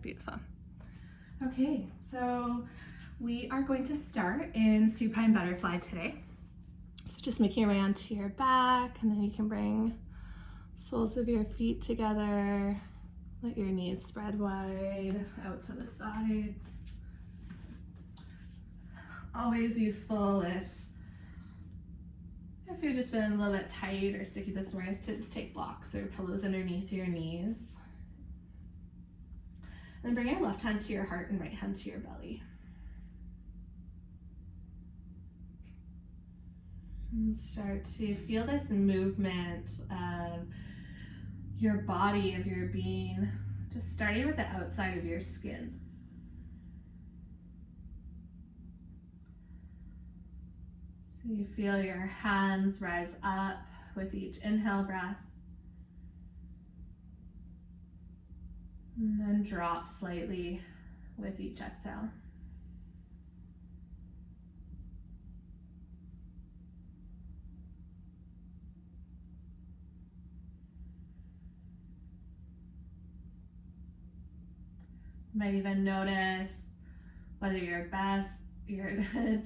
Beautiful. Okay, so we are going to start in supine butterfly today. So just making your way onto your back, and then you can bring soles of your feet together. Let your knees spread wide out to the sides. Always useful if you're just feeling a little bit tight or sticky this morning, is to just take blocks or pillows underneath your knees. Then bring your left hand to your heart and right hand to your belly. And start to feel this movement of your body, of your being, just starting with the outside of your skin. So you feel your hands rise up with each inhale breath, and then drop slightly with each exhale. You might even notice whether your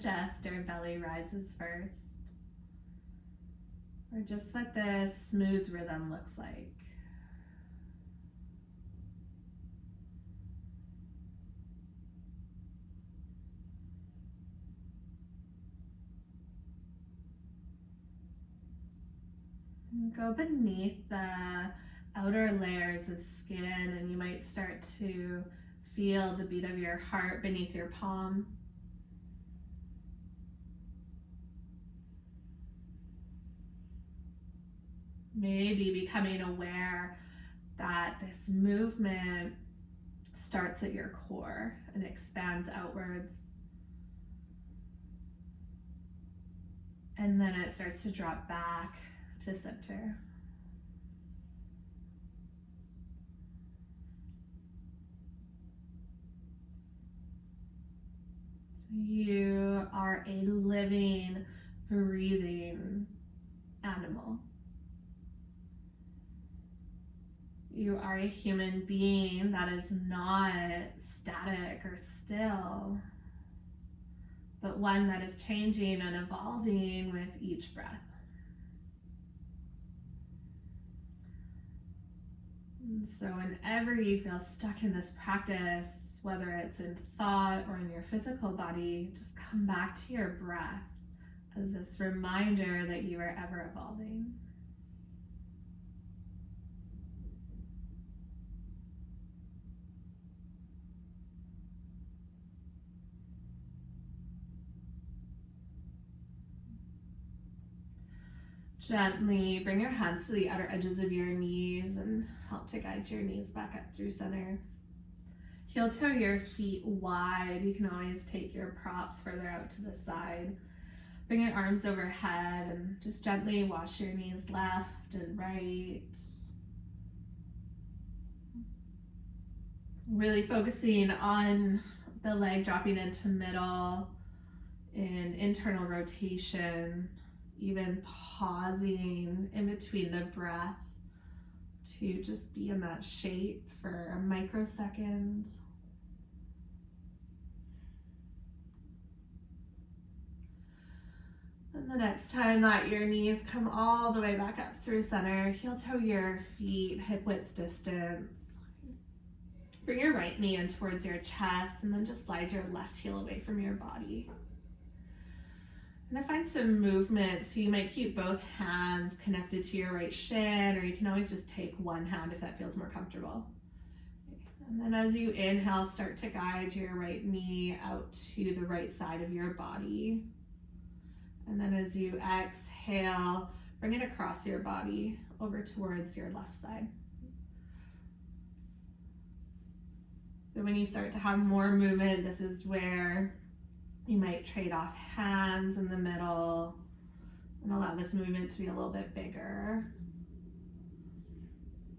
chest or belly rises first, or just what this smooth rhythm looks like. And go beneath the outer layers of skin, and you might start to feel the beat of your heart beneath your palm. Maybe becoming aware that this movement starts at your core and expands outwards. And then it starts to drop back to center. So you are a living, breathing animal. You are a human being that is not static or still, but one that is changing and evolving with each breath. And so whenever you feel stuck in this practice, whether it's in thought or in your physical body, just come back to your breath as this reminder that you are ever evolving. Gently bring your hands to the outer edges of your knees and help to guide your knees back up through center. Heel toe your feet wide. You can always take your props further out to the side. Bring your arms overhead and just gently wash your knees left and right. Really focusing on the leg dropping into middle in internal rotation, even pausing in between the breath to just be in that shape for a microsecond. And the next time that your knees come all the way back up through center, heel toe your feet hip width distance. Bring your right knee in towards your chest, and then just slide your left heel away from your body. And find some movement, so you might keep both hands connected to your right shin, or you can always just take one hand if that feels more comfortable. And then as you inhale, start to guide your right knee out to the right side of your body. And then as you exhale, bring it across your body over towards your left side. So when you start to have more movement, this is where you might trade off hands in the middle and allow this movement to be a little bit bigger.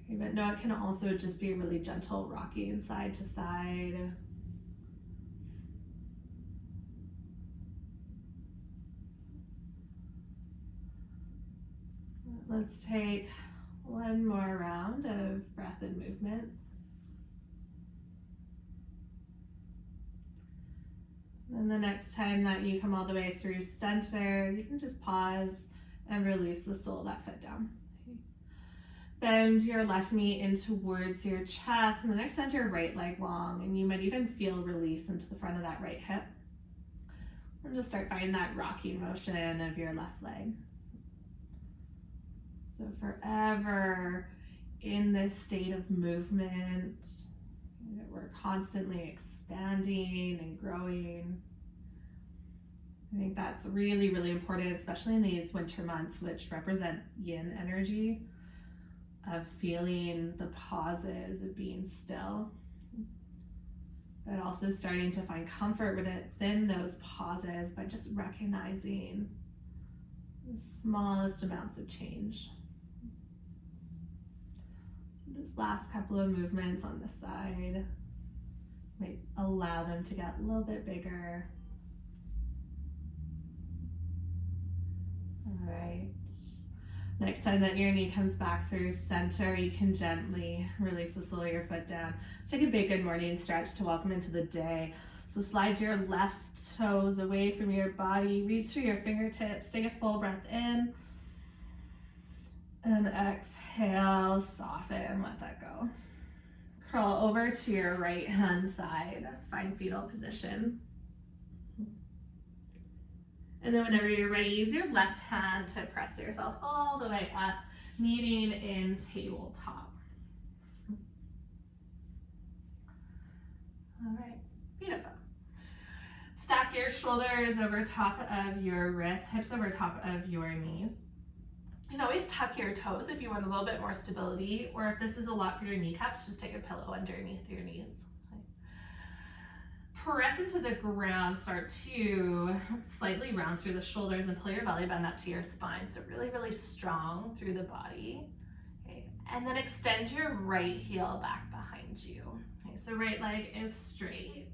Okay, but no, it can also just be really gentle rocking side to side. Let's take one more round of breath and movement. And the next time that you come all the way through center, you can just pause and release the sole of that foot down. Bend your left knee in towards your chest, and then extend your right leg long, and you might even feel release into the front of that right hip. And just start finding that rocking motion of your left leg. So forever in this state of movement, we're constantly expanding and growing. I think that's really, really important, especially in these winter months, which represent yin energy, of feeling the pauses, of being still, but also starting to find comfort within those pauses by just recognizing the smallest amounts of change. So just last couple of movements on the side might allow them to get a little bit bigger. All right. Next time that your knee comes back through center, you can gently release the sole of your foot down. Let's take a big good morning stretch to welcome into the day. So slide your left toes away from your body, reach through your fingertips, take a full breath in, and exhale, soften, let that go. Curl over to your right hand side, find fetal position. And then whenever you're ready, use your left hand to press yourself all the way up, meeting in tabletop. All right, beautiful. Stack your shoulders over top of your wrists, hips over top of your knees. You can always tuck your toes if you want a little bit more stability, or if this is a lot for your kneecaps, just take a pillow underneath your knees. Press into the ground, start to slightly round through the shoulders and pull your belly button up to your spine. So really, really strong through the body. Okay. And then extend your right heel back behind you. Okay. So right leg is straight.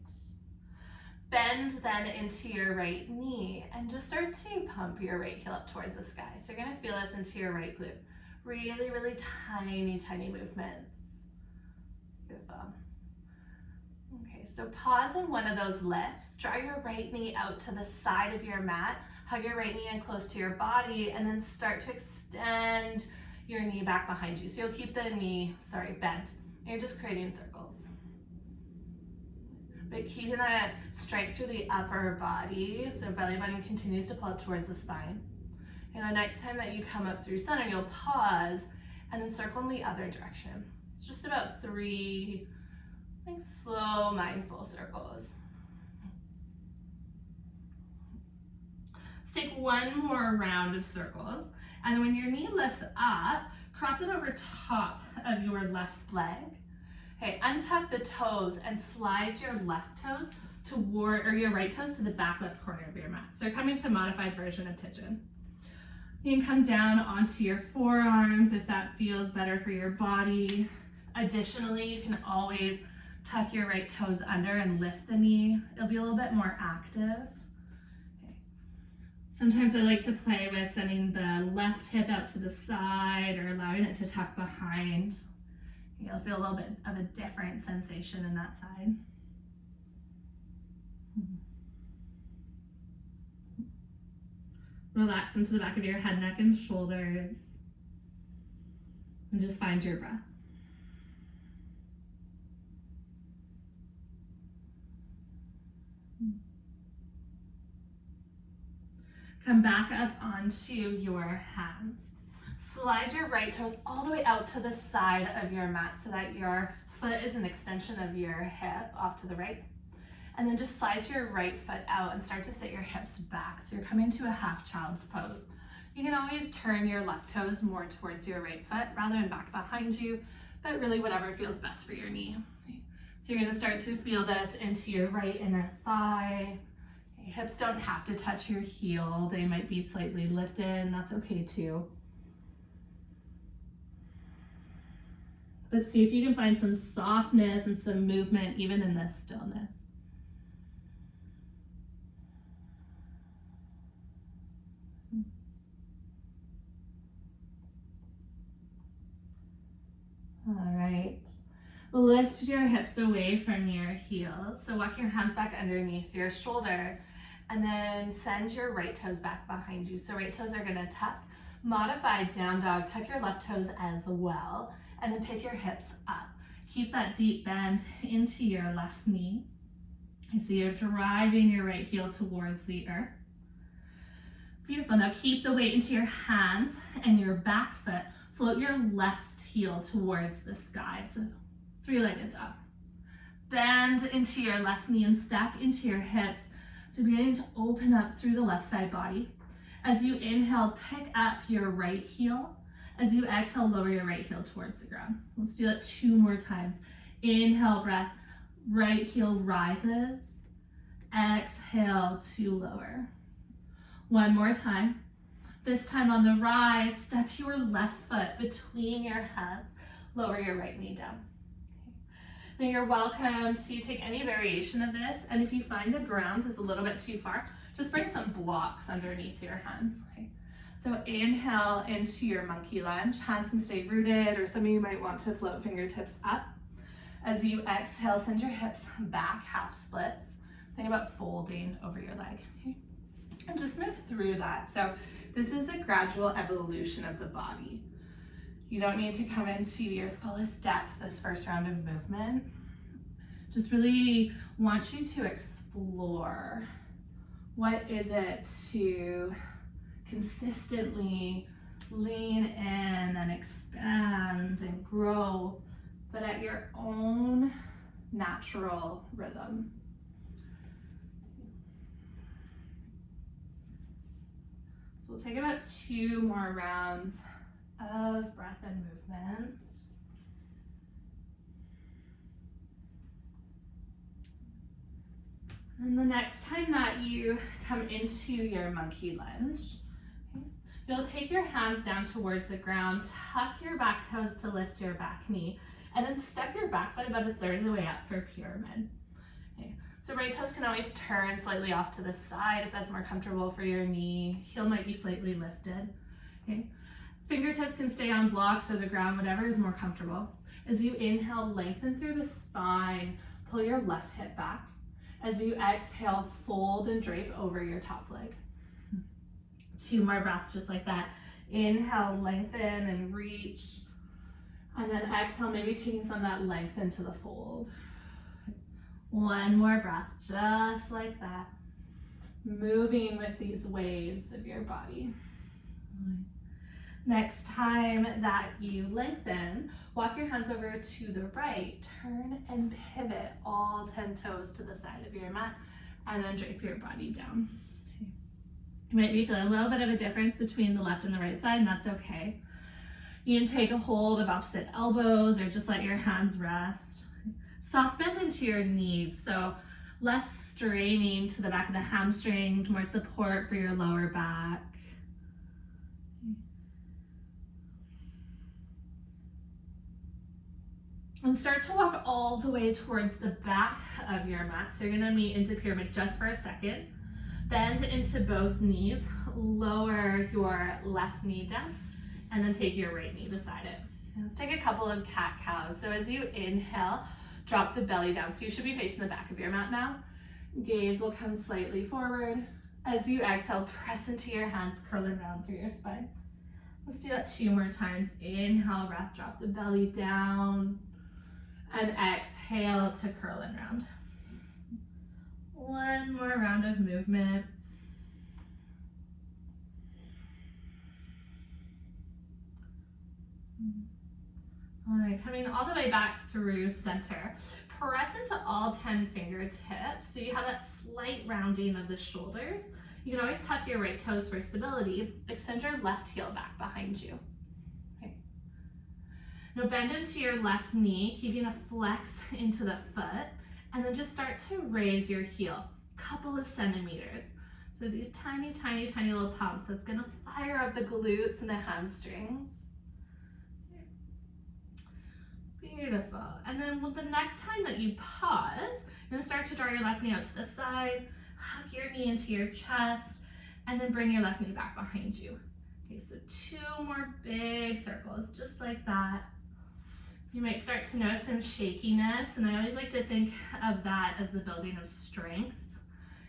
Bend then into your right knee and just start to pump your right heel up towards the sky. So you're gonna feel this into your right glute. Really, really tiny, tiny movements. Beautiful. Okay, so pause in one of those lifts. Draw your right knee out to the side of your mat. Hug your right knee in close to your body, and then start to extend your knee back behind you. So you'll keep the knee, bent. And you're just creating circles. But keeping that strength through the upper body, so belly button continues to pull up towards the spine. And the next time that you come up through center, you'll pause and then circle in the other direction. It's just about 3 slow, mindful circles. Let's take one more round of circles. And then when your knee lifts up, cross it over top of your left leg. Okay, untuck the toes and slide your left toes your right toes to the back left corner of your mat. So you're coming to a modified version of pigeon. You can come down onto your forearms if that feels better for your body. Additionally, you can always tuck your right toes under and lift the knee. It'll be a little bit more active. Okay. Sometimes I like to play with sending the left hip out to the side or allowing it to tuck behind. You'll feel a little bit of a different sensation in that side. Relax into the back of your head, neck, and shoulders. And just find your breath. Come back up onto your hands. Slide your right toes all the way out to the side of your mat so that your foot is an extension of your hip off to the right. And then just slide your right foot out and start to sit your hips back. So you're coming to a half child's pose. You can always turn your left toes more towards your right foot rather than back behind you, but really whatever feels best for your knee. So you're gonna start to feel this into your right inner thigh. Hips don't have to touch your heel. They might be slightly lifted, and that's okay too. But see if you can find some softness and some movement even in this stillness. All right. Lift your hips away from your heels. So walk your hands back underneath your shoulder and then send your right toes back behind you. So right toes are gonna tuck. Modified down dog, tuck your left toes as well, and then pick your hips up. Keep that deep bend into your left knee. So you're driving your right heel towards the earth. Beautiful. Now keep the weight into your hands and your back foot. Float your left heel towards the sky. So three-legged dog. Bend into your left knee and stack into your hips. So beginning to open up through the left side body. As you inhale, pick up your right heel. As you exhale, lower your right heel towards the ground. Let's do that 2 more times. Inhale, breath. Right heel rises. Exhale to lower. 1 more time. This time on the rise, step your left foot between your hands. Lower your right knee down. Now you're welcome to take any variation of this, and if you find the ground is a little bit too far, just bring some blocks underneath your hands. Okay. So inhale into your monkey lunge. Hands can stay rooted, or some of you might want to float fingertips up. As you exhale, send your hips back, half splits. Think about folding over your leg. Okay. And just move through that. So this is a gradual evolution of the body. You don't need to come into your fullest depth this first round of movement. Just really want you to explore what is it to consistently lean in and expand and grow, but at your own natural rhythm. So we'll take about 2 more rounds of breath and movement. And the next time that you come into your monkey lunge, okay, you'll take your hands down towards the ground, tuck your back toes to lift your back knee, and then step your back foot about 1/3 of the way up for pyramid. Okay. So right toes can always turn slightly off to the side if that's more comfortable for your knee. Heel might be slightly lifted. Okay. Fingertips can stay on blocks or the ground, whatever is more comfortable. As you inhale, lengthen through the spine, pull your left hip back. As you exhale, fold and drape over your top leg. 2 more breaths just like that. Inhale, lengthen and reach. And then exhale, maybe taking some of that length into the fold. 1 more breath, just like that. Moving with these waves of your body. Next time that you lengthen, walk your hands over to the right, turn and pivot all 10 toes to the side of your mat, and then drape your body down. Okay. You might be feeling a little bit of a difference between the left and the right side, and that's okay. You can take a hold of opposite elbows or just let your hands rest. Soft bend into your knees, so less straining to the back of the hamstrings, more support for your lower back. And start to walk all the way towards the back of your mat. So you're gonna meet into pyramid just for a second. Bend into both knees, lower your left knee down, and then take your right knee beside it. And let's take a couple of cat cows. So as you inhale, drop the belly down. So you should be facing the back of your mat now. Gaze will come slightly forward. As you exhale, press into your hands, curling around through your spine. Let's do that 2 more times. Inhale, breath, drop the belly down. And exhale to curl and round. 1 more round of movement. All right, coming all the way back through center. Press into all 10 fingertips so you have that slight rounding of the shoulders. You can always tuck your right toes for stability. Extend your left heel back behind you. Now bend into your left knee, keeping a flex into the foot, and then just start to raise your heel, couple of centimeters. So these tiny, tiny, tiny little pumps, that's gonna fire up the glutes and the hamstrings. Beautiful. And then the next time that you pause, you're gonna start to draw your left knee out to the side, hug your knee into your chest, and then bring your left knee back behind you. Okay, so 2 more big circles, just like that. You might start to notice some shakiness, and I always like to think of that as the building of strength.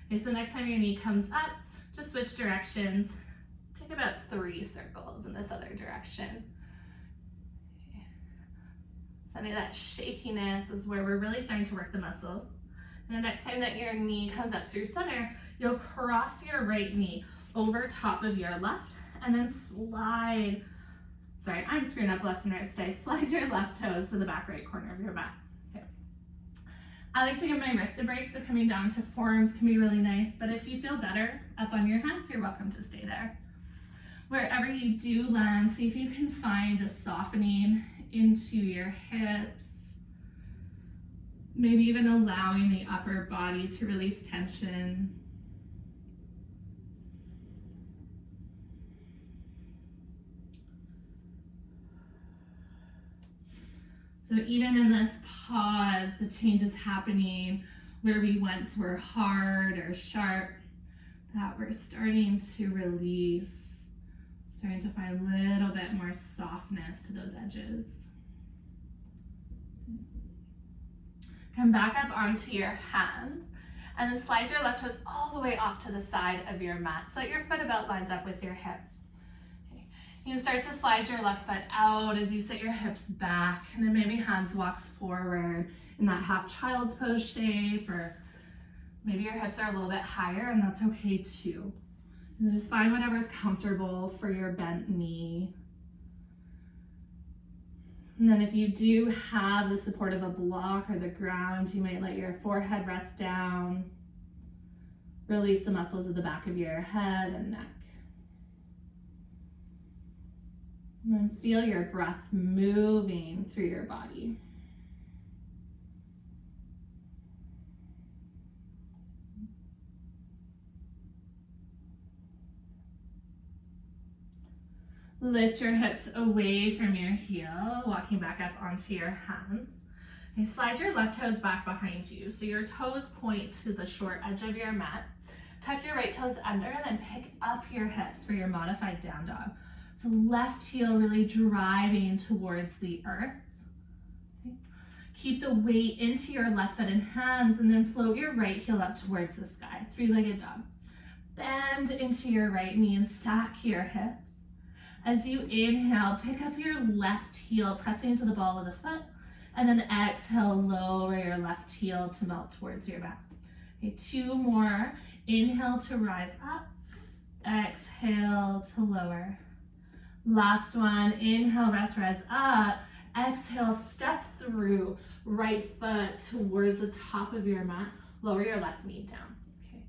Okay, so next time your knee comes up, just switch directions. Take about 3 circles in this other direction. Okay. So any of that shakiness is where we're really starting to work the muscles. And the next time that your knee comes up through center, you'll cross your right knee over top of your left and then slide. Sorry, I'm screwing up lefts and rights today. Slide your left toes to the back right corner of your mat. Okay. I like to give my wrists a break, so coming down to forearms can be really nice, but if you feel better up on your hands, you're welcome to stay there. Wherever you do land, see if you can find a softening into your hips, maybe even allowing the upper body to release tension. So even in this pause, the change is happening where we once were hard or sharp, that we're starting to release, starting to find a little bit more softness to those edges. Come back up onto your hands and then slide your left toes all the way off to the side of your mat so that your foot about lines up with your hip. You can start to slide your left foot out as you sit your hips back, and then maybe hands walk forward in that half child's pose shape, or maybe your hips are a little bit higher, and that's okay too. And just find whatever's comfortable for your bent knee. And then if you do have the support of a block or the ground, you might let your forehead rest down. Release the muscles of the back of your head and neck. And then feel your breath moving through your body. Lift your hips away from your heel, walking back up onto your hands. Okay, slide your left toes back behind you, so your toes point to the short edge of your mat. Tuck your right toes under and then pick up your hips for your modified down dog. So left heel really driving towards the earth. Okay. Keep the weight into your left foot and hands, and then float your right heel up towards the sky, 3-legged dog. Bend into your right knee and stack your hips. As you inhale, pick up your left heel, pressing into the ball of the foot, and then exhale, lower your left heel to melt towards your back. Okay, 2 more. Inhale to rise up, exhale to lower. Last one, inhale, breath rise up, exhale, step through, right foot towards the top of your mat, lower your left knee down. Okay.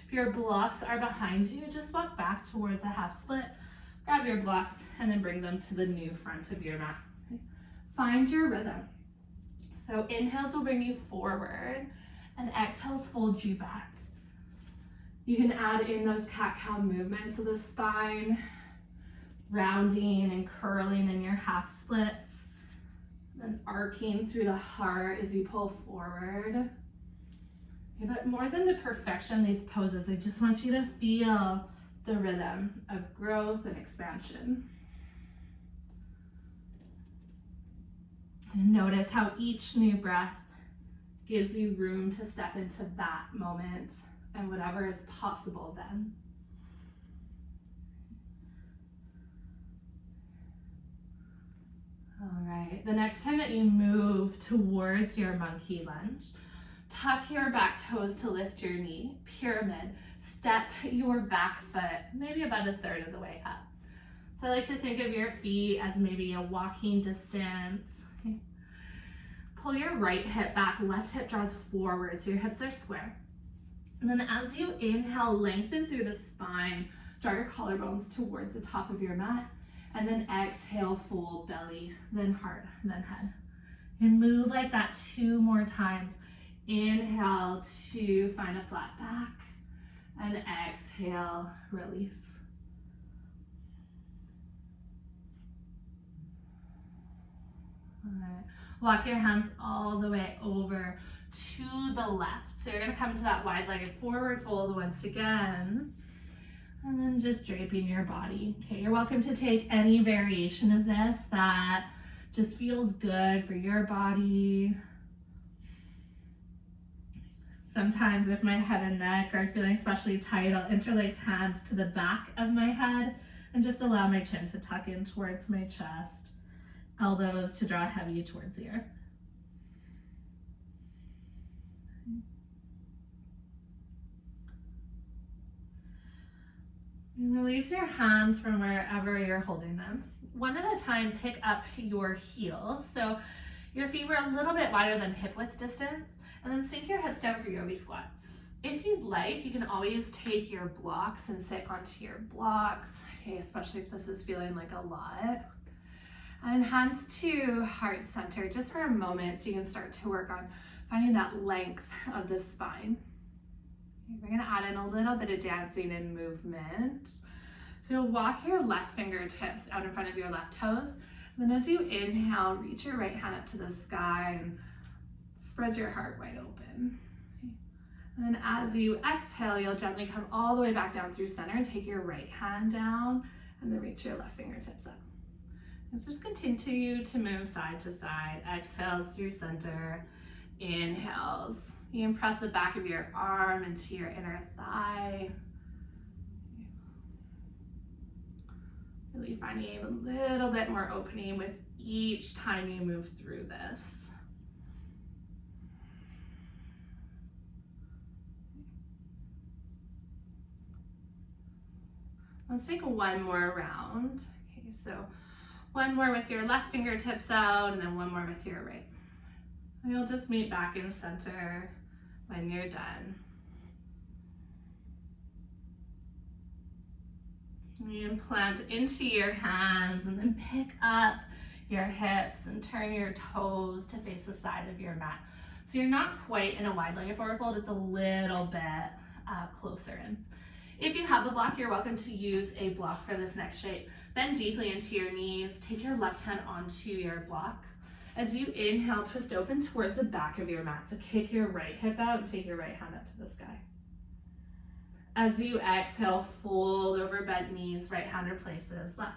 If your blocks are behind you, just walk back towards a half split, grab your blocks, and then bring them to the new front of your mat. Okay. Find your rhythm. So inhales will bring you forward, and exhales fold you back. You can add in those cat-cow movements of the spine, rounding and curling in your half splits, then arcing through the heart as you pull forward. Okay, but more than the perfection of these poses, I just want you to feel the rhythm of growth and expansion. And notice how each new breath gives you room to step into that moment and whatever is possible then. All right, the next time that you move towards your monkey lunge, tuck your back toes to lift your knee, pyramid, step your back foot, maybe about 1/3 of the way up. So I like to think of your feet as maybe a walking distance. Okay. Pull your right hip back, left hip draws forward, so your hips are square. And then as you inhale, lengthen through the spine, draw your collarbones towards the top of your mat. And then exhale, fold belly, then heart, then head. And move like that 2 more times. Inhale to find a flat back, and exhale, release. All right. Walk your hands all the way over to the left. So you're gonna come to that wide-legged forward fold once again. And then just draping your body. Okay, you're welcome to take any variation of this that just feels good for your body. Sometimes if my head and neck are feeling especially tight, I'll interlace hands to the back of my head and just allow my chin to tuck in towards my chest, elbows to draw heavy towards the earth. And release your hands from wherever you're holding them. One at a time, pick up your heels. So your feet were a little bit wider than hip width distance, and then sink your hips down for yogi squat. If you'd like, you can always take your blocks and sit onto your blocks, okay, especially if this is feeling like a lot. And hands to heart center just for a moment so you can start to work on finding that length of the spine. We're gonna add in a little bit of dancing and movement. So you'll walk your left fingertips out in front of your left toes. And then as you inhale, reach your right hand up to the sky and spread your heart wide open. And then as you exhale, you'll gently come all the way back down through center and take your right hand down and then reach your left fingertips up. And so just continue to move side to side. Exhales through center, inhales. You can press the back of your arm into your inner thigh. Really finding a little bit more opening with each time you move through this. Let's take one more round. Okay, so one more with your left fingertips out and then one more with your right. And you'll just meet back in center when you're done. And plant into your hands and then pick up your hips and turn your toes to face the side of your mat. So you're not quite in a wide-legged forward fold, it's a little bit closer in. If you have the block, you're welcome to use a block for this next shape. Bend deeply into your knees, take your left hand onto your block. As you inhale, twist open towards the back of your mat. So kick your right hip out and take your right hand up to the sky. As you exhale, fold over bent knees, right hand replaces left.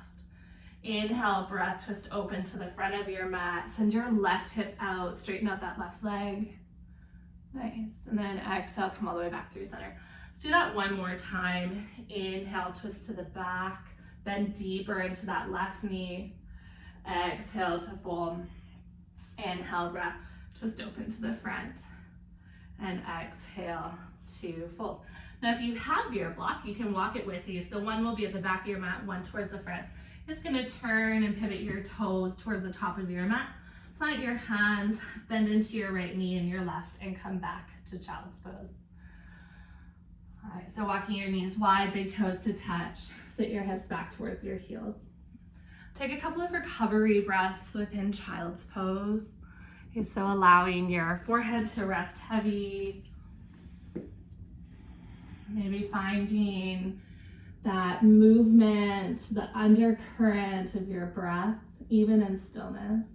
Inhale, breath, twist open to the front of your mat. Send your left hip out, straighten out that left leg. Nice. And then exhale, come all the way back through center. Let's do that one more time. Inhale, twist to the back, bend deeper into that left knee. Exhale to fold. Inhale, breath, twist open to the front. And exhale to fold. Now, if you have your block, you can walk it with you. So one will be at the back of your mat, one towards the front. Just gonna turn and pivot your toes towards the top of your mat. Plant your hands, bend into your right knee and your left, and come back to child's pose. All right, so walking your knees wide, big toes to touch. Sit your hips back towards your heels. Take a couple of recovery breaths within child's pose. Okay, so allowing your forehead to rest heavy. Maybe finding that movement, the undercurrent of your breath, even in stillness.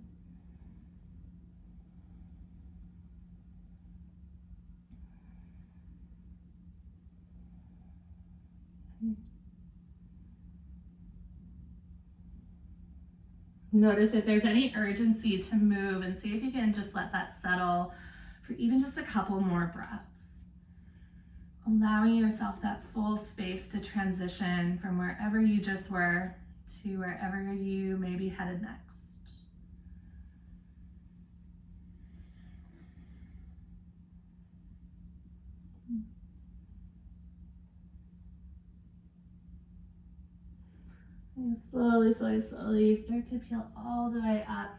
Notice if there's any urgency to move and see if you can just let that settle for even just a couple more breaths. Allowing yourself that full space to transition from wherever you just were to wherever you may be headed next. And slowly, slowly, slowly start to peel all the way up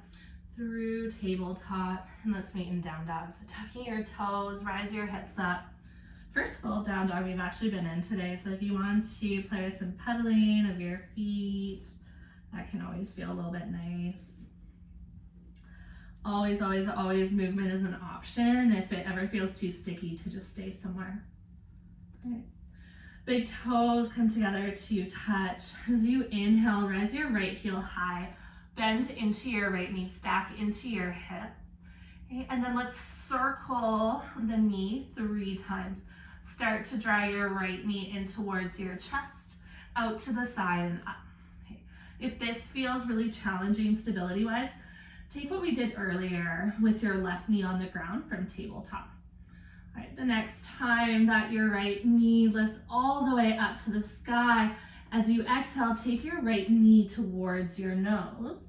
through tabletop. And let's meet in down dog. So tucking your toes, rise your hips up. First full down dog we've actually been in today. So if you want to play with some pedaling of your feet, that can always feel a little bit nice. Always, always, always movement is an option if it ever feels too sticky to just stay somewhere. Okay. Big toes come together to touch. As you inhale, rise your right heel high, bend into your right knee, stack into your hip. Okay, and then let's circle the knee 3 times. Start to draw your right knee in towards your chest, out to the side and up. Okay. If this feels really challenging stability-wise, take what we did earlier with your left knee on the ground from tabletop. All right, the next time that your right knee lifts all the way up to the sky, as you exhale, take your right knee towards your nose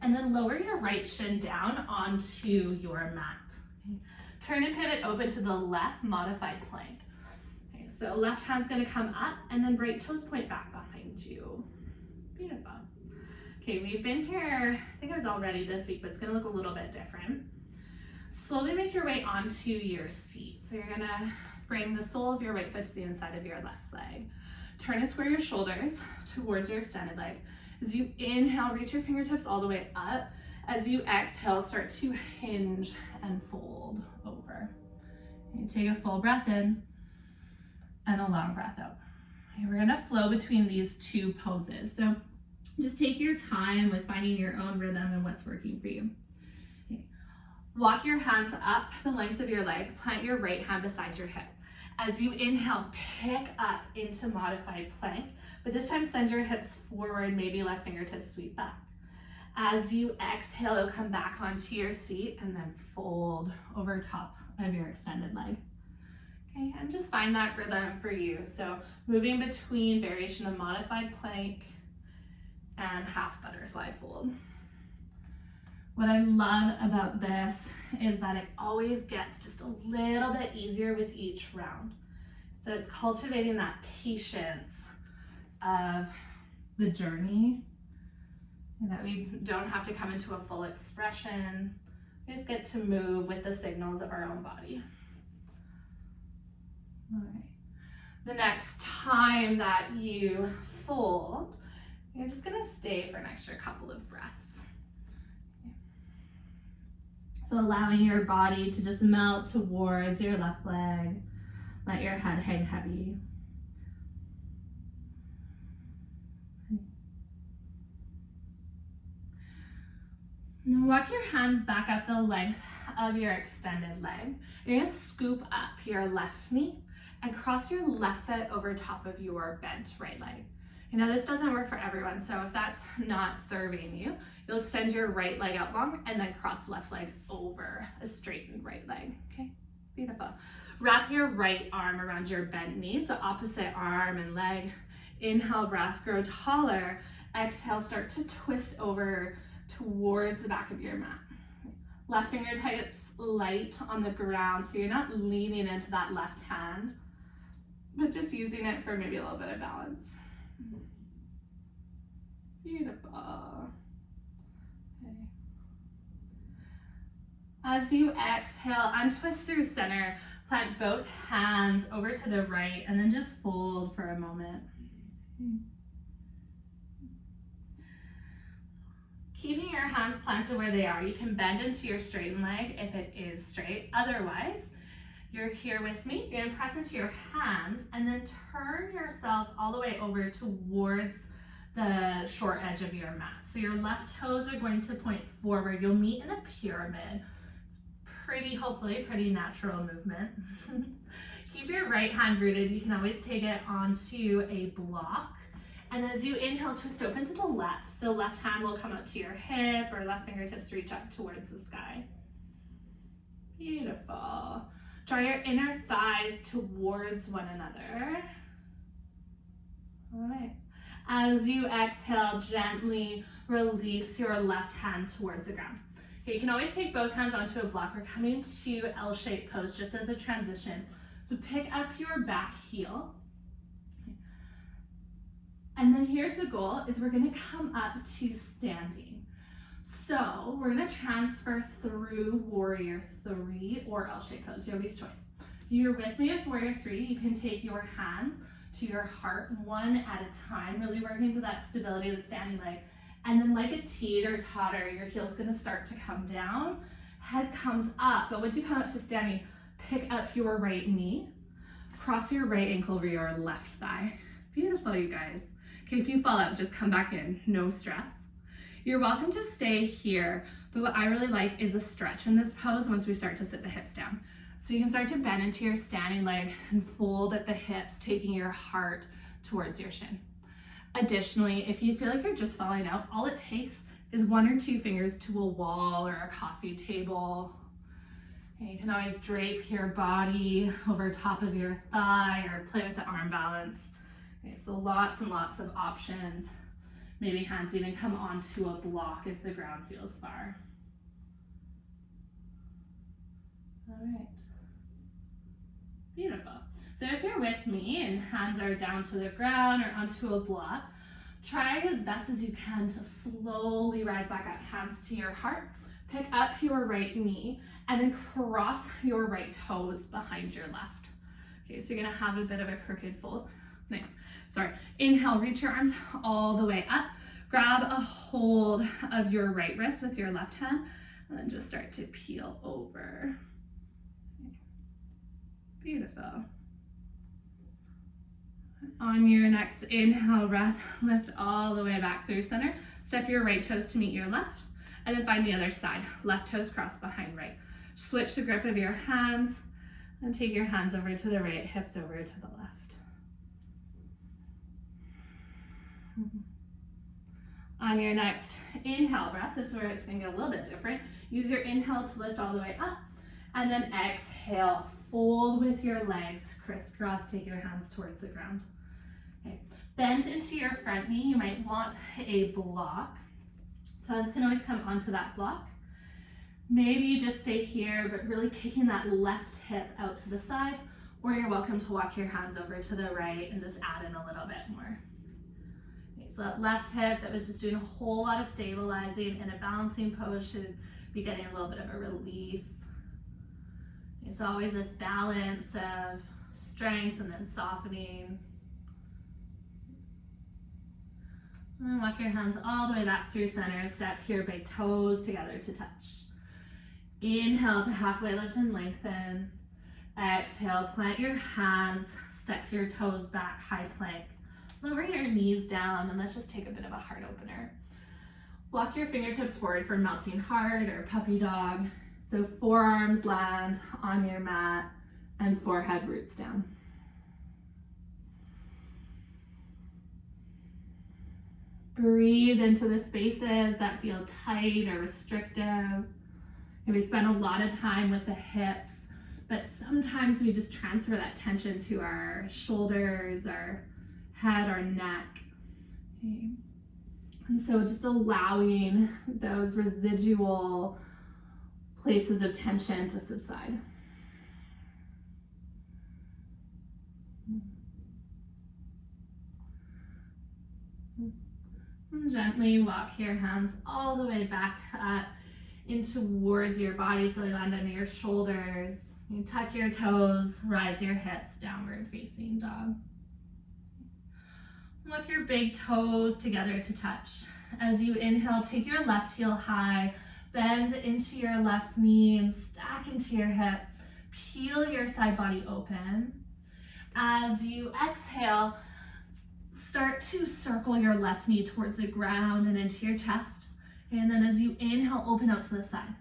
and then lower your right shin down onto your mat. Okay. Turn and pivot open to the left, modified plank. Okay, so left hand's gonna come up and then right toes point back behind you. Beautiful. Okay, we've been here, I think it was already this week, but it's gonna look a little bit different. Slowly make your way onto your seat. So you're gonna bring the sole of your right foot to the inside of your left leg. Turn and square your shoulders towards your extended leg. As you inhale, reach your fingertips all the way up. As you exhale, start to hinge and fold over. Okay, take a full breath in and a long breath out. Okay, we're gonna flow between these two poses. So just take your time with finding your own rhythm and what's working for you. Okay. Walk your hands up the length of your leg, plant your right hand beside your hip. As you inhale, pick up into modified plank, but this time send your hips forward, maybe left fingertips sweep back. As you exhale, you'll come back onto your seat and then fold over top of your extended leg. Okay, and just find that rhythm for you. So moving between variation of modified plank and half butterfly fold. What I love about this is that it always gets just a little bit easier with each round. So it's cultivating that patience of the journey, and that we don't have to come into a full expression. We just get to move with the signals of our own body. All right. The next time that you fold, you're just gonna stay for an extra couple of breaths. So allowing your body to just melt towards your left leg. Let your head hang heavy. And walk your hands back up the length of your extended leg. You're gonna scoop up your left knee and cross your left foot over top of your bent right leg. You know, this doesn't work for everyone, so if that's not serving you, you'll extend your right leg out long and then cross left leg over a straightened right leg, okay? Beautiful. Wrap your right arm around your bent knee, so opposite arm and leg. Inhale, breath, grow taller. Exhale, start to twist over towards the back of your mat. Left fingertips light on the ground, so you're not leaning into that left hand, but just using it for maybe a little bit of balance. Beautiful. Okay. As you exhale, untwist through center, plant both hands over to the right, and then just fold for a moment. Keeping your hands planted where they are, you can bend into your straightened leg if it is straight. Otherwise, you're here with me. You're gonna press into your hands and then turn yourself all the way over towards the short edge of your mat. So your left toes are going to point forward. You'll meet in a pyramid. It's hopefully pretty natural movement. Keep your right hand rooted. You can always take it onto a block. And as you inhale, twist open to the left. So left hand will come up to your hip or left fingertips reach up towards the sky. Beautiful. Draw your inner thighs towards one another. All right. As you exhale, gently release your left hand towards the ground. Okay, you can always take both hands onto a block. We're coming to L-shaped pose just as a transition. So pick up your back heel. And then here's the goal, is we're gonna come up to standing. So we're gonna transfer through Warrior 3 or L-shaped pose, yogi's choice. You're with me with Warrior 3, you can take your hands to your heart one at a time, really working to that stability of the standing leg. And then like a teeter-totter, your heel's gonna start to come down, head comes up, but once you come up to standing, pick up your right knee, cross your right ankle over your left thigh. Beautiful, you guys. Okay, if you fall out, just come back in, no stress. You're welcome to stay here, but what I really like is a stretch in this pose once we start to sit the hips down. So you can start to bend into your standing leg and fold at the hips, taking your heart towards your shin. Additionally, if you feel like you're just falling out, all it takes is 1 or 2 fingers to a wall or a coffee table. And you can always drape your body over top of your thigh or play with the arm balance. Okay, so lots and lots of options. Maybe hands even come onto a block if the ground feels far. All right. Beautiful. So if you're with me and hands are down to the ground or onto a block, try as best as you can to slowly rise back up, hands to your heart, pick up your right knee, and then cross your right toes behind your left. Okay, so you're gonna have a bit of a crooked fold. Next, inhale, reach your arms all the way up, grab a hold of your right wrist with your left hand, and then just start to peel over. Beautiful. On your next inhale breath, lift all the way back through center. Step your right toes to meet your left, and then find the other side. Left toes cross behind right. Switch the grip of your hands, and take your hands over to the right, hips over to the left. On your next inhale breath, this is where it's gonna get a little bit different. Use your inhale to lift all the way up, and then exhale, fold with your legs, crisscross, take your hands towards the ground. Okay. Bend into your front knee. You might want a block. So hands can always come onto that block. Maybe you just stay here, but really kicking that left hip out to the side, or you're welcome to walk your hands over to the right and just add in a little bit more. Okay, so that left hip that was just doing a whole lot of stabilizing in a balancing pose should be getting a little bit of a release. It's always this balance of strength and then softening. And then walk your hands all the way back through center and step your big toes together to touch. Inhale to halfway lift and lengthen. Exhale, plant your hands, step your toes back, high plank. Lower your knees down, and let's just take a bit of a heart opener. Walk your fingertips forward for melting heart or puppy dog. So forearms land on your mat and forehead roots down. Breathe into the spaces that feel tight or restrictive. And we spend a lot of time with the hips, but sometimes we just transfer that tension to our shoulders, our head, our neck. Okay. And so just allowing those residual places of tension to subside. And gently walk your hands all the way back up in towards your body so they land under your shoulders. You tuck your toes, rise your hips, downward facing dog. Walk your big toes together to touch. As you inhale, take your left heel high, bend into your left knee and stack into your hip. Peel your side body open. As you exhale, start to circle your left knee towards the ground and into your chest. And then as you inhale, open out to the side.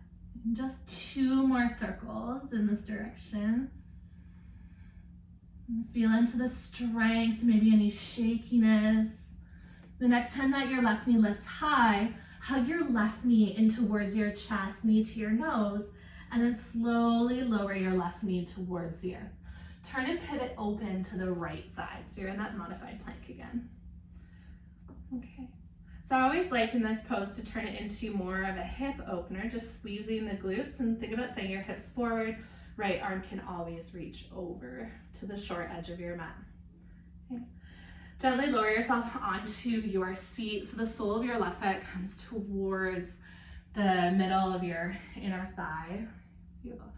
Just 2 more circles in this direction. And feel into the strength, maybe any shakiness. The next time that your left knee lifts high, hug your left knee in towards your chest, knee to your nose, and then slowly lower your left knee towards the earth. Turn and pivot open to the right side, so you're in that modified plank again. Okay. So I always like in this pose to turn it into more of a hip opener, just squeezing the glutes, and think about sending your hips forward. Right arm can always reach over to the short edge of your mat. Okay. Gently lower yourself onto your seat so the sole of your left foot comes towards the middle of your inner thigh. Beautiful.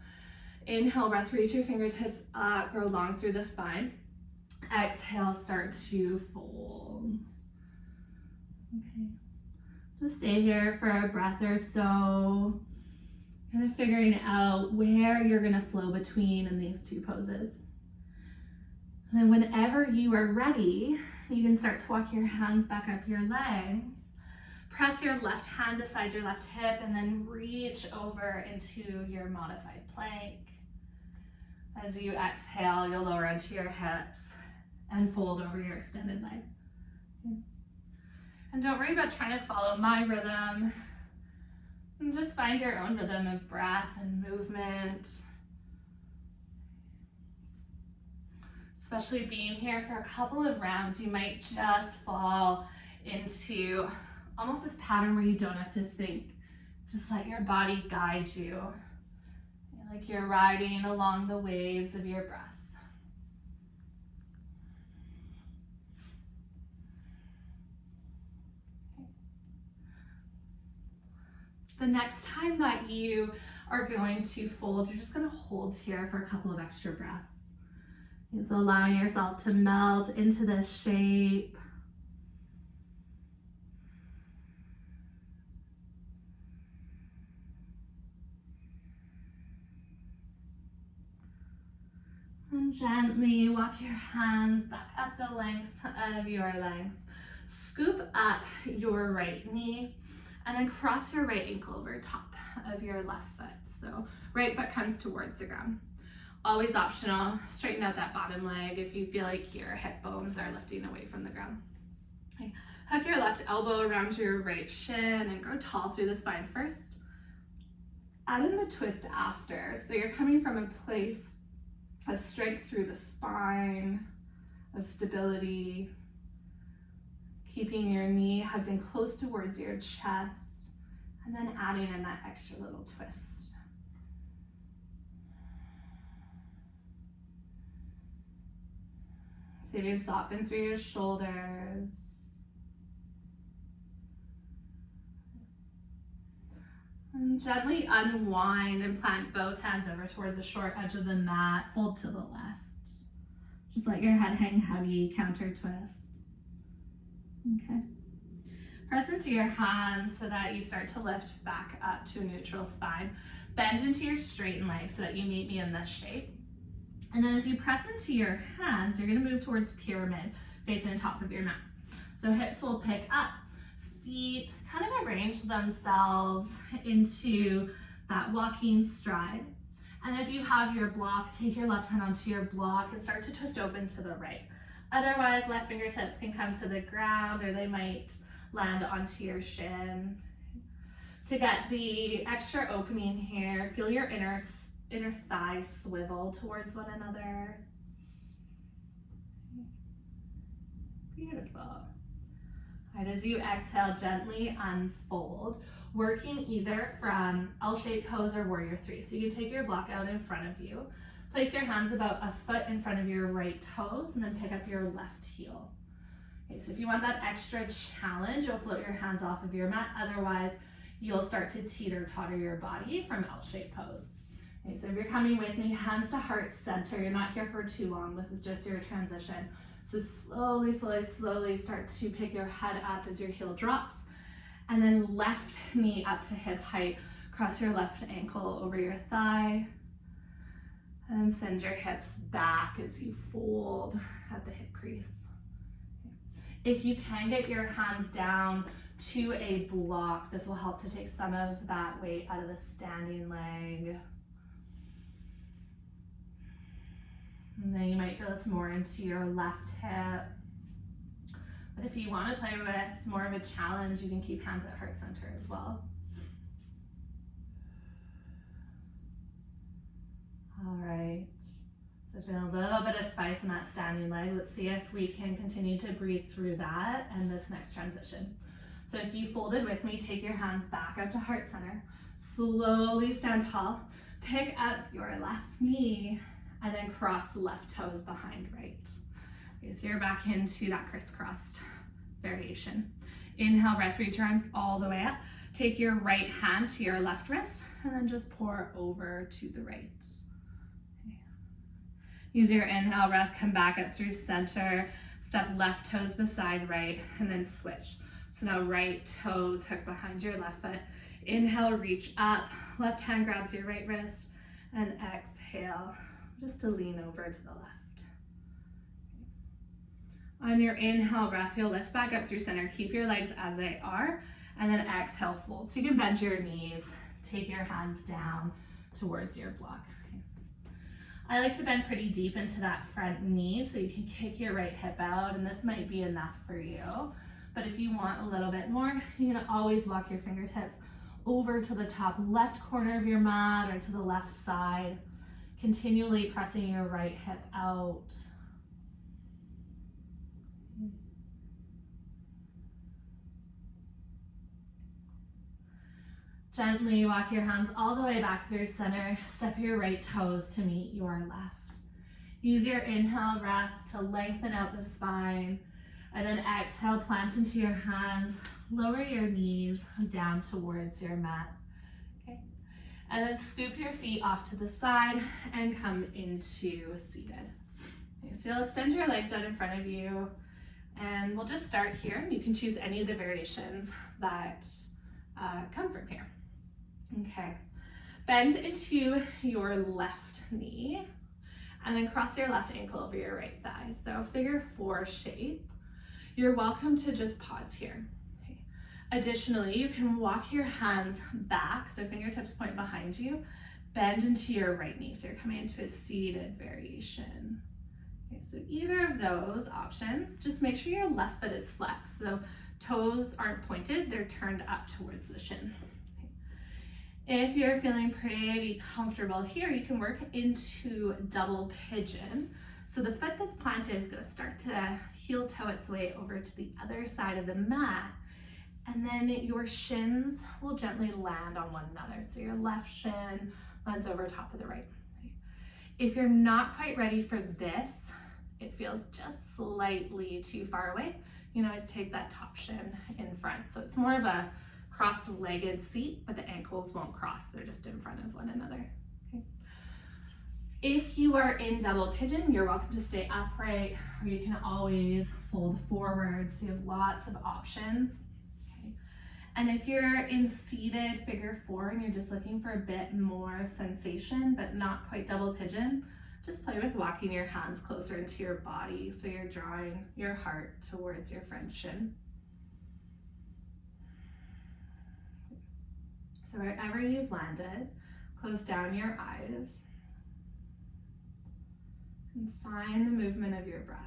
Inhale, breath, reach your fingertips up, grow long through the spine. Exhale, start to fold. Okay. Just stay here for a breath or so, kind of figuring out where you're gonna flow between in these 2 poses. And then whenever you are ready, you can start to walk your hands back up your legs. Press your left hand beside your left hip and then reach over into your modified plank. As you exhale, you'll lower into your hips and fold over your extended leg. Okay. And don't worry about trying to follow my rhythm. And just find your own rhythm of breath and movement. Especially being here for a couple of rounds, you might just fall into almost this pattern where you don't have to think. Just let your body guide you. Like you're riding along the waves of your breath. The next time that you are going to fold, you're just going to hold here for a couple of extra breaths. So allowing yourself to melt into this shape. And gently walk your hands back up the length of your legs. Scoop up your right knee and then cross your right ankle over top of your left foot. So right foot comes towards the ground. Always optional. Straighten out that bottom leg if you feel like your hip bones are lifting away from the ground. Okay. Hook your left elbow around your right shin and grow tall through the spine first. Add in the twist after. So you're coming from a place of strength through the spine, of stability, keeping your knee hugged in close towards your chest, and then adding in that extra little twist. So you soften through your shoulders. And gently unwind and plant both hands over towards the short edge of the mat. Fold to the left. Just let your head hang heavy, counter twist. Okay. Press into your hands so that you start to lift back up to a neutral spine. Bend into your straightened legs so that you meet me in this shape. And then as you press into your hands, you're going to move towards pyramid, facing the top of your mat. So hips will pick up, feet kind of arrange themselves into that walking stride. And if you have your block, take your left hand onto your block and start to twist open to the right. Otherwise, left fingertips can come to the ground or they might land onto your shin. To get the extra opening here, feel your inner thighs swivel towards one another. Beautiful. All right, as you exhale, gently unfold, working either from L-shaped pose or warrior three. So you can take your block out in front of you, place your hands about a foot in front of your right toes, and then pick up your left heel. Okay, so if you want that extra challenge, you'll float your hands off of your mat. Otherwise, you'll start to teeter-totter your body from L-shaped pose. Okay, so if you're coming with me, hands to heart center. You're not here for too long. This is just your transition. So slowly, slowly, slowly start to pick your head up as your heel drops. And then left knee up to hip height. Cross your left ankle over your thigh. And send your hips back as you fold at the hip crease. If you can get your hands down to a block, this will help to take some of that weight out of the standing leg. And then you might feel this more into your left hip. But if you want to play with more of a challenge, you can keep hands at heart center as well. All right. So feel a little bit of spice in that standing leg. Let's see if we can continue to breathe through that and this next transition. So if you folded with me, take your hands back up to heart center. Slowly stand tall. Pick up your left knee and then cross left toes behind right. Okay, so you're back into that crisscrossed variation. Inhale, breath, reach your arms all the way up. Take your right hand to your left wrist and then just pour over to the right. Okay. Use your inhale breath, come back up through center, step left toes beside right, and then switch. So now right toes hook behind your left foot. Inhale, reach up, left hand grabs your right wrist, and exhale, just to lean over to the left. On your inhale breath, you'll lift back up through center. Keep your legs as they are, and then exhale, fold. So you can bend your knees, take your hands down towards your block. Okay. I like to bend pretty deep into that front knee so you can kick your right hip out, and this might be enough for you. But if you want a little bit more, you can always walk your fingertips over to the top left corner of your mat or to the left side, continually pressing your right hip out. Gently walk your hands all the way back through center. Step your right toes to meet your left. Use your inhale breath to lengthen out the spine, and then exhale, plant into your hands, lower your knees down towards your mat. Okay. And then scoop your feet off to the side and come into seated. Okay, so you'll extend your legs out in front of you, and we'll just start here. You can choose any of the variations that come from here. Okay, bend into your left knee and then cross your left ankle over your right thigh. So figure 4 shape. You're welcome to just pause here. Okay. Additionally, you can walk your hands back, so fingertips point behind you, bend into your right knee. So you're coming into a seated variation. Okay, so either of those options, just make sure your left foot is flexed. So toes aren't pointed, they're turned up towards the shin. If you're feeling pretty comfortable here, you can work into double pigeon. So the foot that's planted is going to start to heel toe its way over to the other side of the mat, and then your shins will gently land on one another. So your left shin lands over top of the right. If you're not quite ready for this, it feels just slightly too far away, you can always take that top shin in front. So it's more of a cross-legged seat, but the ankles won't cross, they're just in front of one another. Okay. If you are in double pigeon, you're welcome to stay upright, or you can always fold forward, so you have lots of options. Okay. And if you're in seated figure 4 and you're just looking for a bit more sensation, but not quite double pigeon, just play with walking your hands closer into your body, so you're drawing your heart towards your front shin. So wherever you've landed, close down your eyes and find the movement of your breath.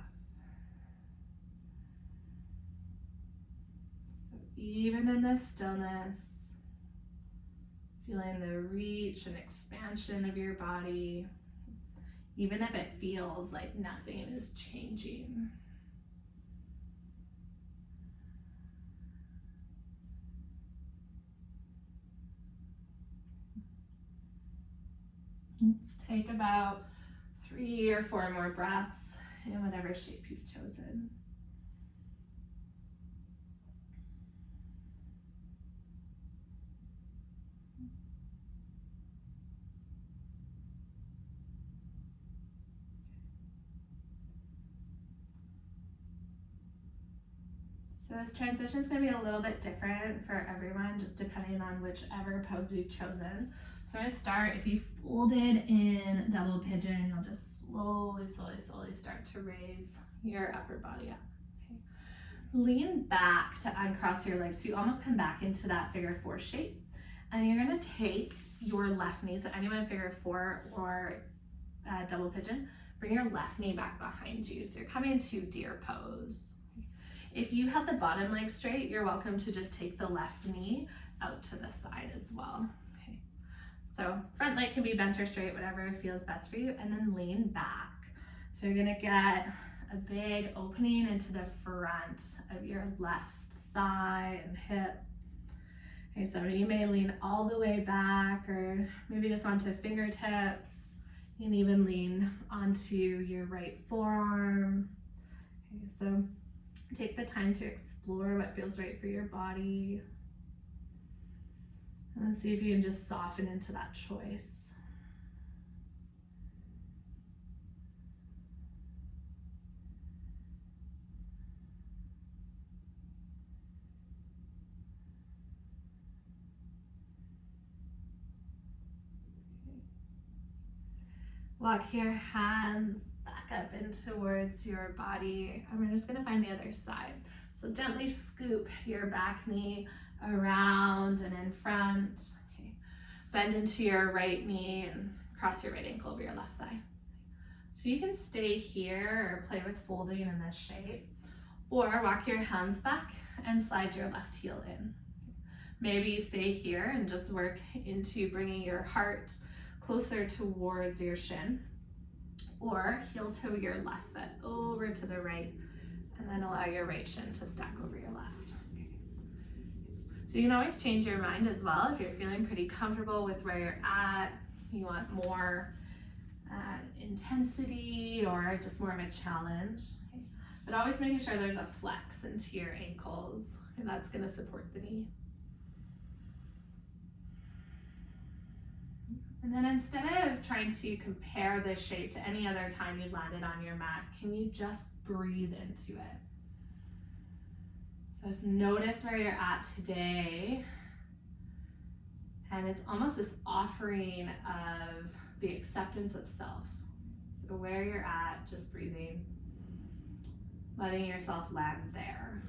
So even in this stillness, feeling the reach and expansion of your body, even if it feels like nothing is changing. Let's take about 3 or 4 more breaths in whatever shape you've chosen. So this transition is going to be a little bit different for everyone, just depending on whichever pose you've chosen. So I'm going to start, if you folded in double pigeon, you'll just slowly start to raise your upper body up. Okay. Lean back to uncross your legs. So you almost come back into that figure 4 shape. And you're going to take your left knee, so anyone in figure 4 or double pigeon, bring your left knee back behind you. So you're coming into deer pose. If you have the bottom leg straight, you're welcome to just take the left knee out to the side as well. Okay. So front leg can be bent or straight, whatever feels best for you, and then lean back. So you're gonna get a big opening into the front of your left thigh and hip. Okay, so you may lean all the way back, or maybe just onto fingertips. You can even lean onto your right forearm. Okay, so take the time to explore what feels right for your body. And then see if you can just soften into that choice. Walk your hands back up in towards your body. And we're just gonna find the other side. So gently scoop your back knee around and in front. Okay. Bend into your right knee and cross your right ankle over your left thigh. So you can stay here or play with folding in this shape, Or walk your hands back and slide your left heel in. Maybe you stay here and just work into bringing your heart closer towards your shin. Or heel toe your left foot over to the right and then allow your right shin to stack over your left. So you can always change your mind as well if you're feeling pretty comfortable with where you're at, you want more intensity or just more of a challenge. Okay. But always making sure there's a flex into your ankles, and that's going to support the knee. And then instead of trying to compare this shape to any other time you've landed on your mat, can you just breathe into it? So just notice where you're at today. And it's almost this offering of the acceptance of self. So where you're at, just breathing, letting yourself land there.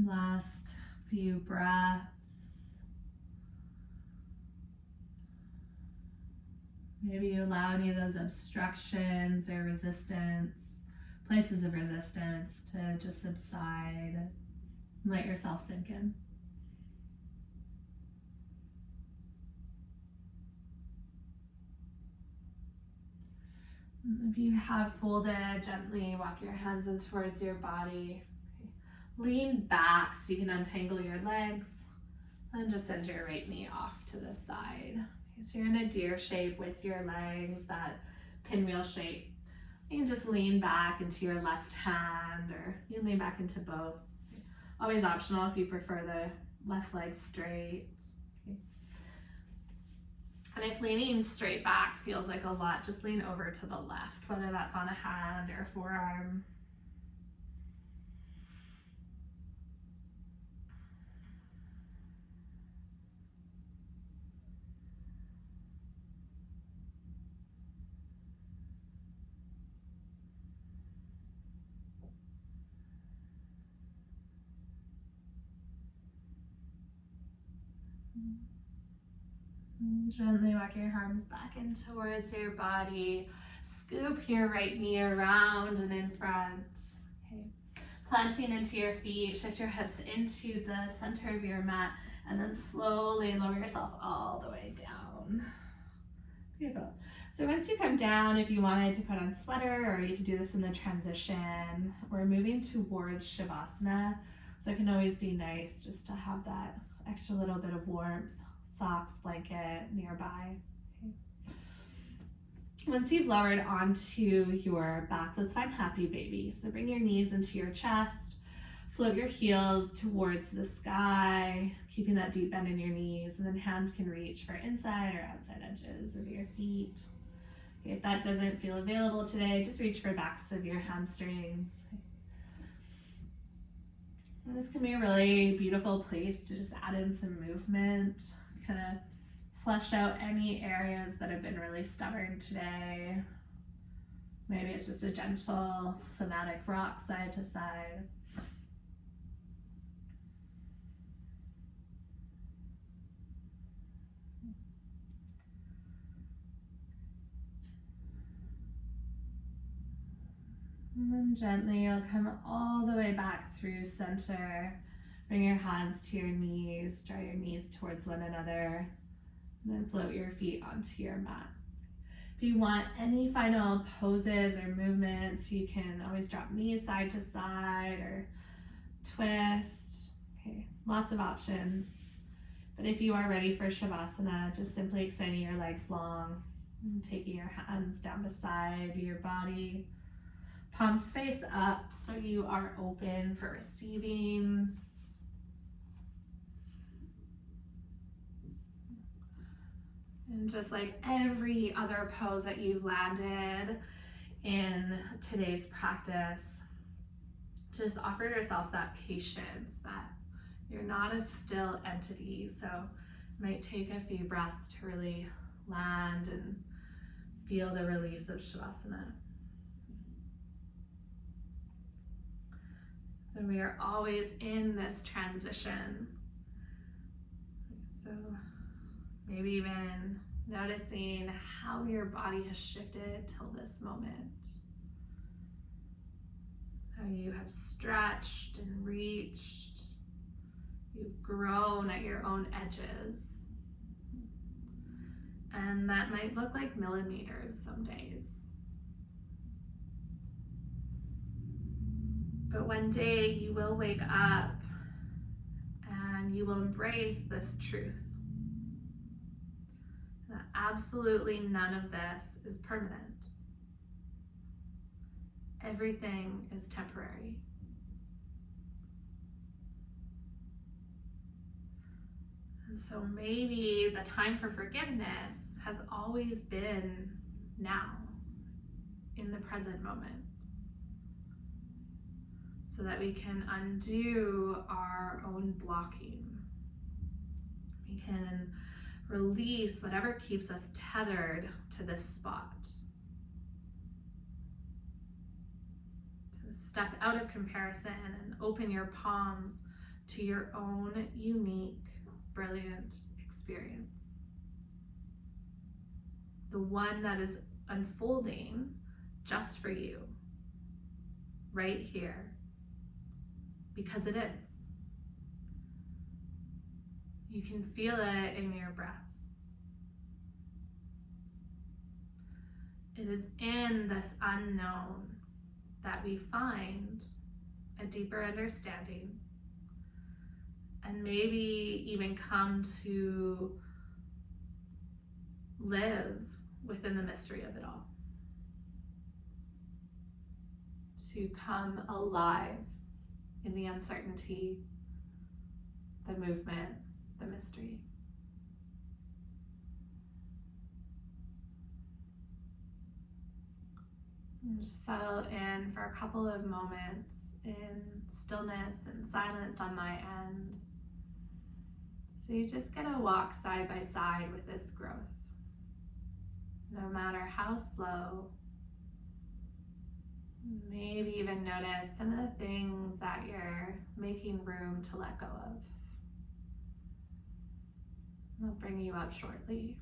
Last few breaths. Maybe you allow any of those obstructions or resistance, places of resistance, to just subside and let yourself sink in. If you have folded, gently walk your hands in towards your body. Lean back so you can untangle your legs, and just send your right knee off to the side. Okay, so you're in a deer shape with your legs, that pinwheel shape. You can just lean back into your left hand, or you can lean back into both. Okay. Always optional if you prefer the left leg straight. Okay. And if leaning straight back feels like a lot, just lean over to the left, whether that's on a hand or forearm. Gently walk your arms back in towards your body. Scoop your right knee around and in front. Okay. Planting into your feet, shift your hips into the center of your mat, and then slowly lower yourself all the way down. Beautiful. So once you come down, if you wanted to put on sweater, or you could do this in the transition, we're moving towards Shavasana. So it can always be nice just to have that extra little bit of warmth, socks, blanket nearby. Okay. Once you've lowered onto your back, let's find happy baby. So bring your knees into your chest, float your heels towards the sky, keeping that deep bend in your knees, and then hands can reach for inside or outside edges of your feet. Okay, if that doesn't feel available today, just reach for backs of your hamstrings. And this can be a really beautiful place to just add in some movement, kind of flesh out any areas that have been really stubborn today. Maybe it's just a gentle somatic rock side to side. And then gently you'll come all the way back through center. Bring your hands to your knees, draw your knees towards one another, and then float your feet onto your mat. If you want any final poses or movements, you can always drop knees side to side or twist. Okay, lots of options. But if you are ready for Shavasana, just simply extending your legs long and taking your hands down beside your body. Palms face up so you are open for receiving. And just like every other pose that you've landed in today's practice, just offer yourself that patience that you're not a still entity. So it might take a few breaths to really land and feel the release of Shavasana. So we are always in this transition. So maybe even noticing how your body has shifted till this moment. How you have stretched and reached. You've grown at your own edges. And that might look like millimeters some days. But one day you will wake up and you will embrace this truth. That absolutely none of this is permanent. Everything is temporary. And so maybe the time for forgiveness has always been now, in the present moment, so that we can undo our own blocking. We can release whatever keeps us tethered to this spot. So step out of comparison and open your palms to your own unique, brilliant experience. The one that is unfolding just for you, right here, because it is. You can feel it in your breath. It is in this unknown that we find a deeper understanding and maybe even come to live within the mystery of it all. To come alive in the uncertainty, the movement, the mystery. And just settle in for a couple of moments in stillness and silence on my end. So you're just gonna walk side by side with this growth. No matter how slow, maybe even notice some of the things that you're making room to let go of. I'll bring you up shortly.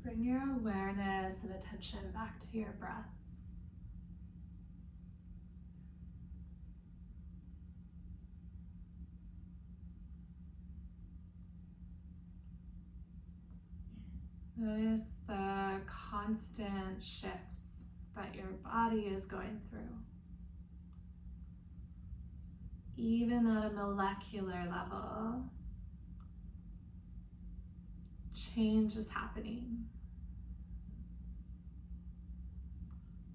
Bring your awareness and attention back to your breath. Notice the constant shifts that your body is going through. Even at a molecular level, change is happening.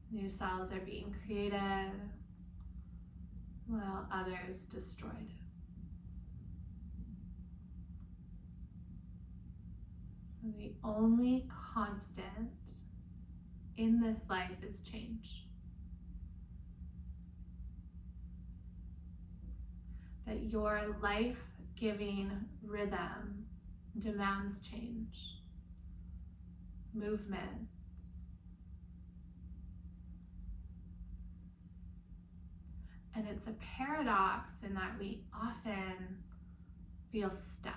New cells are being created while others destroyed. So the only constant in this life is change. That your life-giving rhythm demands change, movement. And it's a paradox in that we often feel stuck.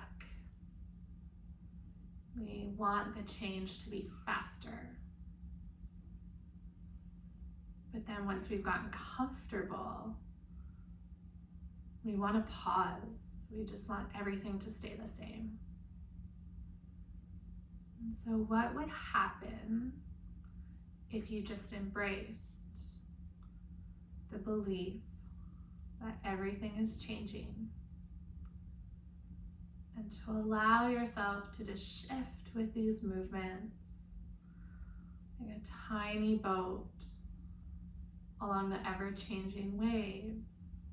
We want the change to be faster. But then once we've gotten comfortable, we want to pause. We just want everything to stay the same. And so what would happen if you just embraced the belief that everything is changing, and to allow yourself to just shift with these movements like a tiny boat along the ever-changing waves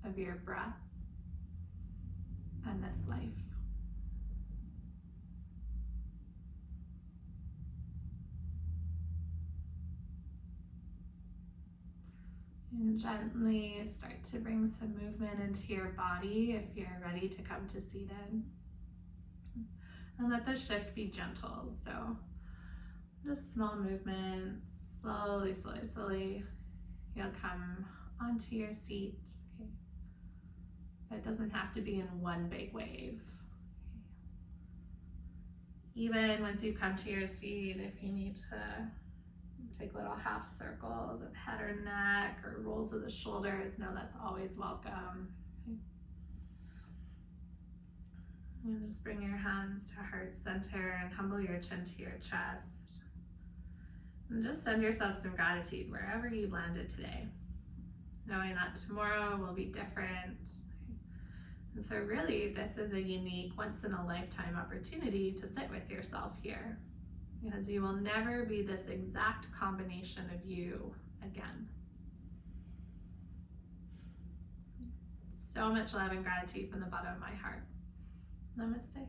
of your breath and this life. And gently start to bring some movement into your body if you're ready to come to seated. And let the shift be gentle. So just small movements, slowly, slowly, slowly. You'll come onto your seat. Okay. It doesn't have to be in one big wave. Okay. Even once you come to your seat, if you need to take little half circles of head or neck or rolls of the shoulders, know that's always welcome. Okay. And just bring your hands to heart center and humble your chin to your chest. And just send yourself some gratitude wherever you landed today, knowing that tomorrow will be different. And so really, this is a unique, once-in-a-lifetime opportunity to sit with yourself here, because you will never be this exact combination of you again. So much love and gratitude from the bottom of my heart. Namaste.